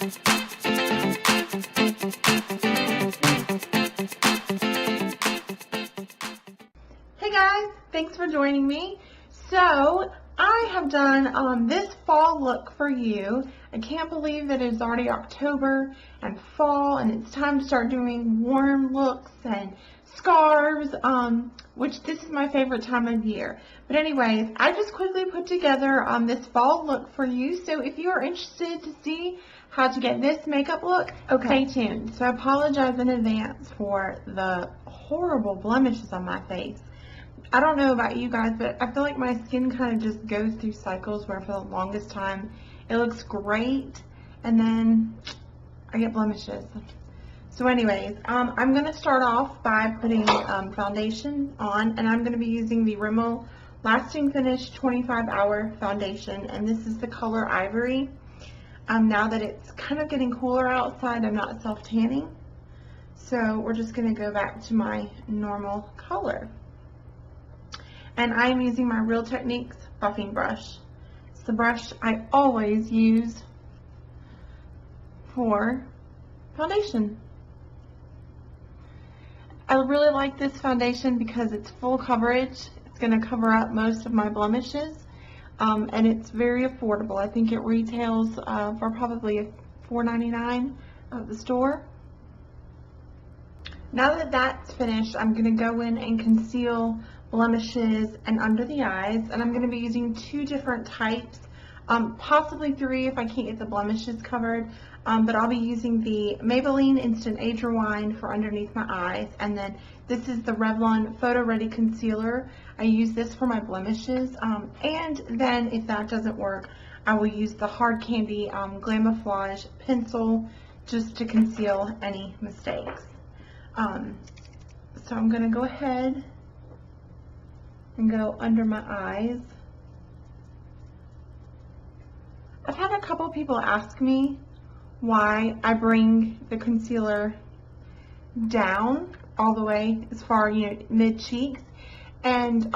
Hey guys, thanks for joining me. So I have done this fall look for you. I can't believe that it's already October and fall, and it's time to start doing warm looks and scarves, which this is my favorite time of year. But anyways, I just quickly put together this fall look for you. So if you are interested to see how to get this makeup look, stay tuned. So I apologize in advance for the horrible blemishes on my face. I don't know about you guys, but I feel like my skin kind of just goes through cycles where for the longest time it looks great and then I get blemishes. So anyways, I'm going to start off by putting foundation on, and I'm going to be using the Rimmel Lasting Finish 25-Hour Foundation, and this is the color Ivory. Now that it's kind of getting cooler outside, I'm not self-tanning, so we're just going to go back to my normal color. And I'm using my Real Techniques buffing brush. It's the brush I always use for foundation. I really like this foundation because it's full coverage. It's going to cover up most of my blemishes, and it's very affordable. I think it retails for probably $4.99 at the store. Now that that's finished, I'm going to go in and conceal blemishes and under the eyes, and I'm going to be using two different types, possibly three if I can't get the blemishes covered, but I'll be using the Maybelline Instant Age Rewind for underneath my eyes, and then this is the Revlon PhotoReady Concealer. I use this for my blemishes, and then if that doesn't work, I will use the Hard Candy Glamoflauge pencil just to conceal any mistakes. So I'm going to go ahead and go under my eyes. I've had a couple people ask me why I bring the concealer down all the way as far, mid cheeks, and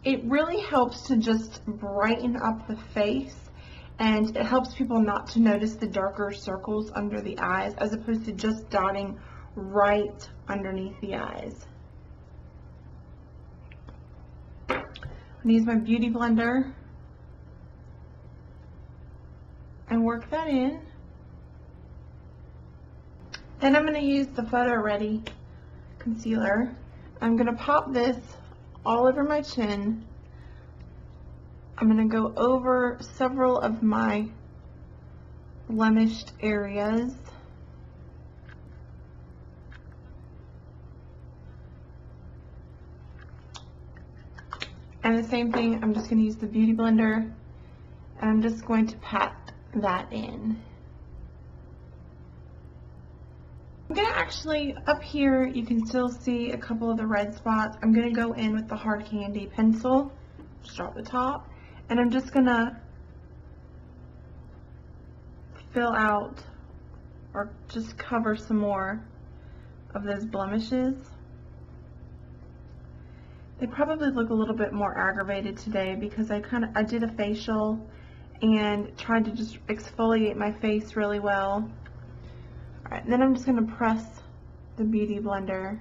it really helps to just brighten up the face, and it helps people not to notice the darker circles under the eyes as opposed to just dotting right underneath the eyes. I'm going to use my beauty blender and work that in. Then I'm going to use the PhotoReady concealer. I'm going to pop this all over my chin. I'm going to go over several of my blemished areas. And the same thing, I'm just going to use the beauty blender, and I'm just going to pat that in. I'm going to actually, up here, you can still see a couple of the red spots. I'm going to go in with the Hard Candy pencil, just drop the top, and I'm just going to fill out or just cover some more of those blemishes. They probably look a little bit more aggravated today because I did a facial and tried to just exfoliate my face really well. Alright, then I'm just going to press the beauty blender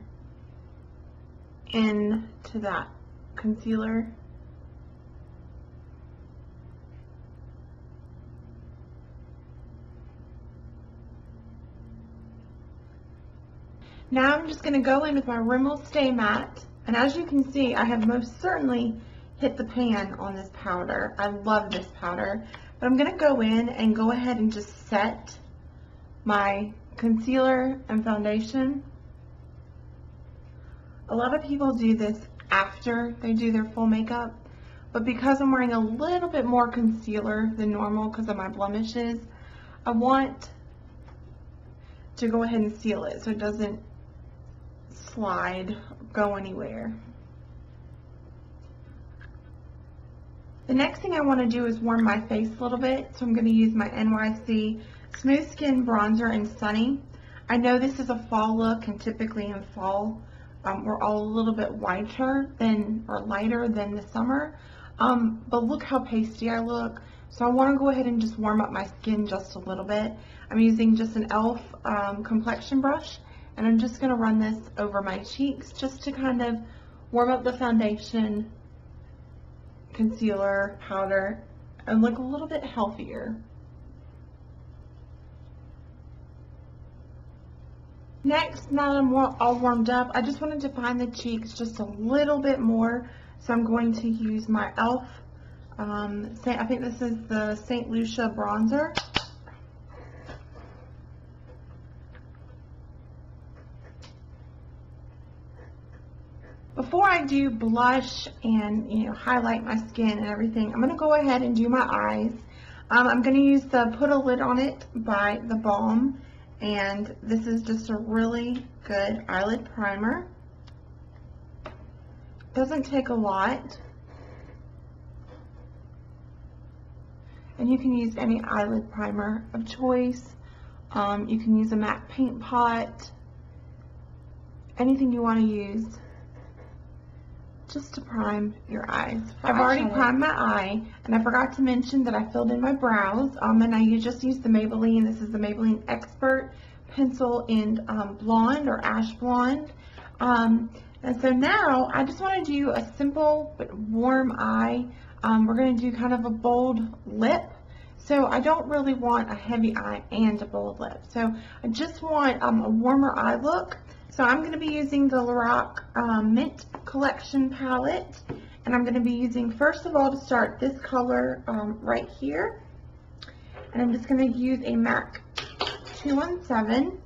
into that concealer. Now I'm just going to go in with my Rimmel Stay Matte. And as you can see, I have most certainly hit the pan on this powder. I love this powder. But I'm going to go in and go ahead and just set my concealer and foundation. A lot of people do this after they do their full makeup. But because I'm wearing a little bit more concealer than normal because of my blemishes, I want to go ahead and seal it so it doesn't slide, go anywhere. The next thing I want to do is warm my face a little bit, so I'm going to use my NYC Smooth Skin Bronzer in Sunny. I know this is a fall look, and typically in fall we're all a little bit whiter than, or lighter than the summer, but look how pasty I look. So I want to go ahead and just warm up my skin just a little bit. I'm using just an e.l.f. Complexion brush, and I'm just going to run this over my cheeks just to kind of warm up the foundation, concealer, powder, and look a little bit healthier. Next, now that I'm all warmed up, I just want to define the cheeks just a little bit more. So I'm going to use my e.l.f. I think this is the St. Lucia bronzer. Before I do blush and highlight my skin and everything, I'm going to go ahead and do my eyes. I'm going to use the Put a Lid on It by the Balm, and this is just a really good eyelid primer. Doesn't take a lot, and you can use any eyelid primer of choice. You can use a MAC paint pot, anything you want to use, just to prime your eyes. I've already primed my eye, and I forgot to mention that I filled in my brows, and I just used the Maybelline. This is the Maybelline Expert Pencil in Blonde or Ash Blonde. And so now I just want to do a simple but warm eye. We're going to do kind of a bold lip. So I don't really want a heavy eye and a bold lip. So I just want a warmer eye look. So I'm going to be using the LORAC Mint Collection palette. And I'm going to be using, first of all, to start, this color right here. And I'm just going to use a MAC 217.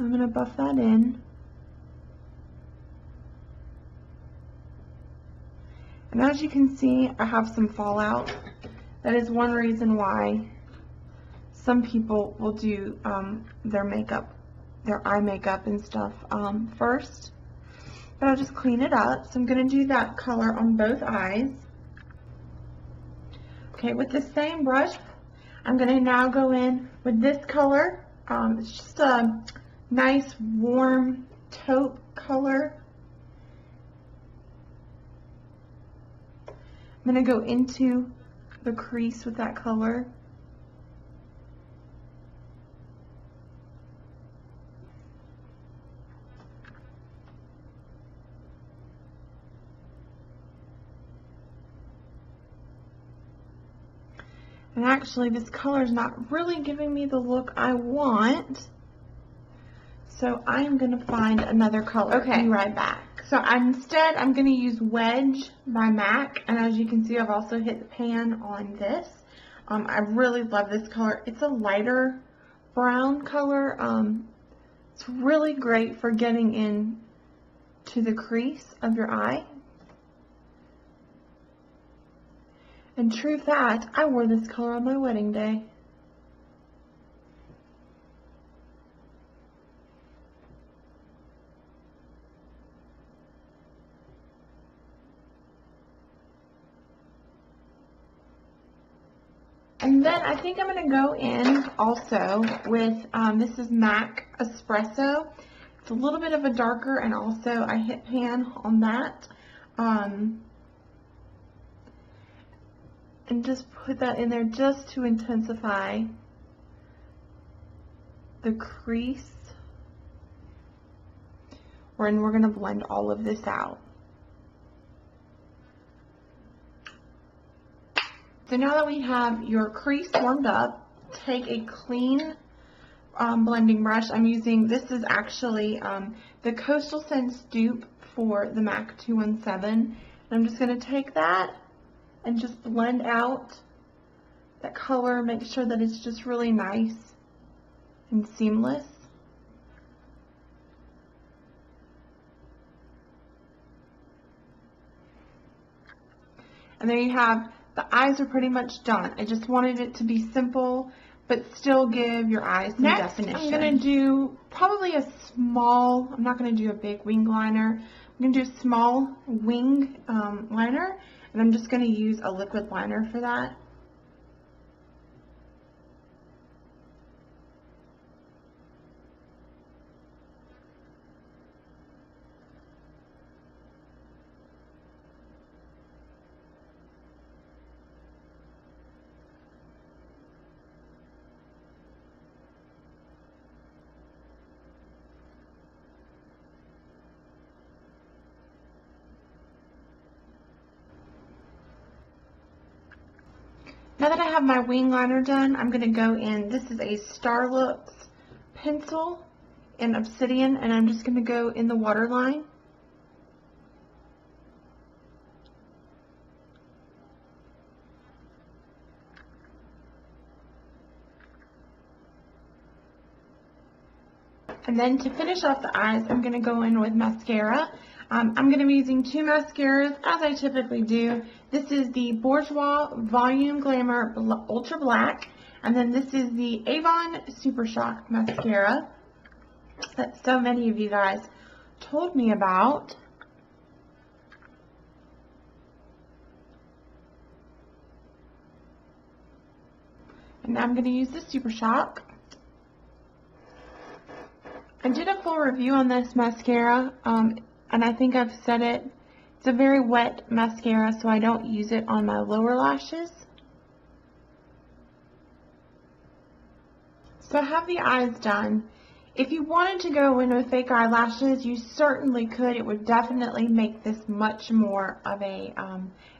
I'm going to buff that in. And as you can see, I have some fallout. That is one reason why some people will do their makeup, their eye makeup and stuff first. But I'll just clean it up. So I'm going to do that color on both eyes. Okay, with the same brush, I'm going to now go in with this color. It's just a nice warm taupe color. I'm going to go into the crease with that color. And actually, this color is not really giving me the look I want. So I'm going to find another color. Okay. Be right back. So instead, I'm going to use Wedge by MAC. And as you can see, I've also hit the pan on this. I really love this color. It's a lighter brown color. It's really great for getting in to the crease of your eye. And true fact, I wore this color on my wedding day. And then I think I'm going to go in also with, this is MAC Espresso. It's a little bit of a darker, and also I hit pan on that. And just put that in there just to intensify the crease. And we're going to blend all of this out. So now that we have your crease warmed up, take a clean blending brush. I'm using, this is actually the Coastal Scents dupe for the MAC 217. And I'm just going to take that and just blend out that color, make sure that it's just really nice and seamless. And there you have, the eyes are pretty much done. I just wanted it to be simple, but still give your eyes some definition. I'm going to do probably a small, I'm not going to do a big wing liner. I'm going to do a small wing liner, and I'm just going to use a liquid liner for that. Now that I have my wing liner done, I'm going to go in, this is a Starlooks pencil in Obsidian, and I'm just going to go in the waterline. And then to finish off the eyes, I'm going to go in with mascara. I'm going to be using two mascaras, as I typically do. This is the Bourjois Volume Glamour Ultra Black, and then this is the Avon SuperShock mascara that so many of you guys told me about. And now I'm going to use the SuperShock. I did a full review on this mascara, and I think I've said it. It's a very wet mascara, so I don't use it on my lower lashes. So I have the eyes done. If you wanted to go in with fake eyelashes, you certainly could. It would definitely make this much more of a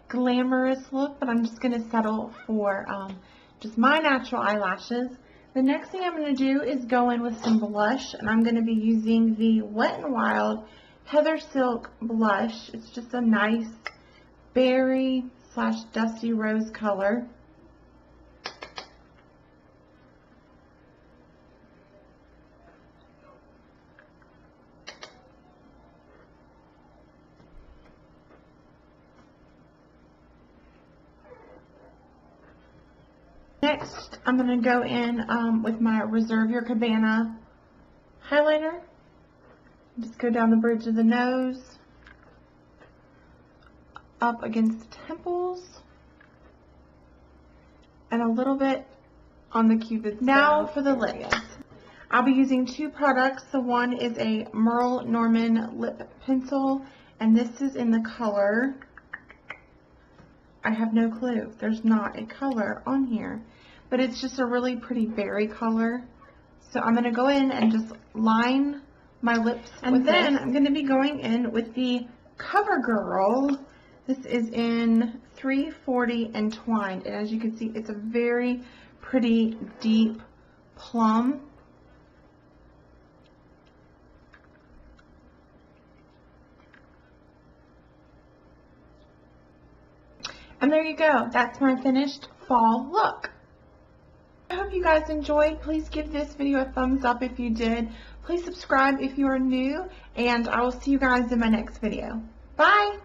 glamorous look, but I'm just going to settle for just my natural eyelashes. The next thing I'm going to do is go in with some blush, and I'm going to be using the WetNWild Heather Silk blush. It's just a nice berry / dusty rose color. Next, I'm going to go in with my Reserve Your Cabana highlighter. Just go down the bridge of the nose, up against the temples, and a little bit on the cupid's bow. Now for the lids. I'll be using two products. The one is a Merle Norman lip pencil, and this is in the color, I have no clue. There's not a color on here, but it's just a really pretty berry color. So I'm going to go in and just line my lips with this. And then I'm going to be going in with the CoverGirl. This is in 340 Entwined, and as you can see, it's a very pretty deep plum. And there you go. That's my finished fall look. I hope you guys enjoyed. Please give this video a thumbs up if you did. Please subscribe if you are new, and I will see you guys in my next video. Bye!